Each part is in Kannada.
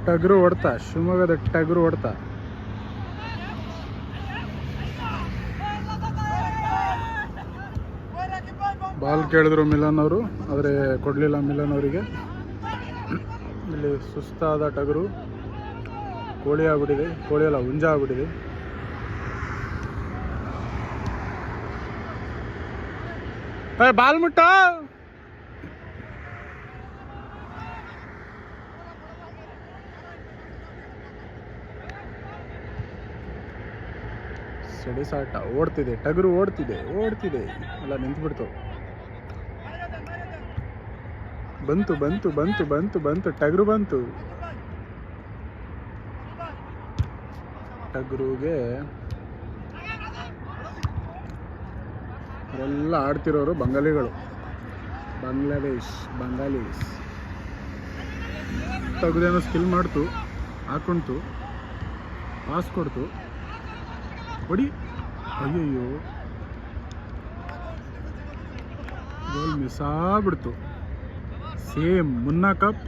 ಟಗರು ಹೊಡ್ತಾ, ಶಿವಮೊಗ್ಗದ ಟಗರು ಹೊಡ್ತಾ. ಬಾಲ್ ಕೇಳಿದ್ರು ಮಿಲನ್ ಅವರು, ಆದರೆ ಕೊಡಲಿಲ್ಲ ಮಿಲನ್ ಅವರಿಗೆ. ಇಲ್ಲಿ ಸುಸ್ತಾದ ಟಗರು ಕೋಳಿ ಆಗ್ಬಿಟ್ಟಿದೆ, ಕೋಳಿ ಅಲ್ಲ ಹುಂಜ ಆಗ್ಬಿಟ್ಟಿದೆ. ಬಾಲ್ ಮುಟ್ಟ. ಸೆಡಿಸಾಟ ಓಡ್ತಿದೆ, ಟಗರು ಓಡ್ತಿದೆ ಎಲ್ಲ ನಿಂತ್ಬಿಡ್ತು. ಬಂತು ಬಂತು ಬಂತು ಬಂತು ಬಂತು ಟಗರು ಬಂತು. ಟಗರುಗೆ ಅವರೆಲ್ಲ ಆಡ್ತಿರೋರು ಬಂಗಾಲಿಗಳು, ಬಂಗಾಲೀಸ್. ಟಗರೇನೋ ಸ್ಕಿಲ್ ಮಾಡ್ತು, ಹಾಕೊಂತು, ಪಾಸ್ ಕೊಡ್ತು, ಹೊಡಿ. ಅಯ್ಯಯ್ಯೋ, ಗೋಲ್ ಮಿಸ್ ಆಗ್ಬಿಡ್ತು. ಸೇಮ್ ಮುನ್ನಾ ಕಪ್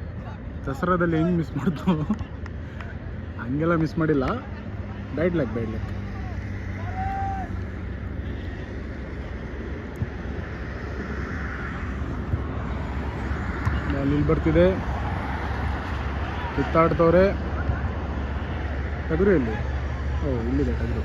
ದಸರಾದಲ್ಲಿ ಹೆಂಗೆ ಮಿಸ್ ಮಾಡ್ತು ಹಂಗೆಲ್ಲ ಮಿಸ್ ಮಾಡಿಲ್ಲ. Bad luck. ಬಾಲ್ ಇಲ್ಲಿ ಬರ್ತಿದೆ, ಕಿತ್ತಾಡ್ತವ್ರೆ. ಟಗರು ಇಲ್ಲಿ, ಇಲ್ಲಿದೆ ಟಗರು.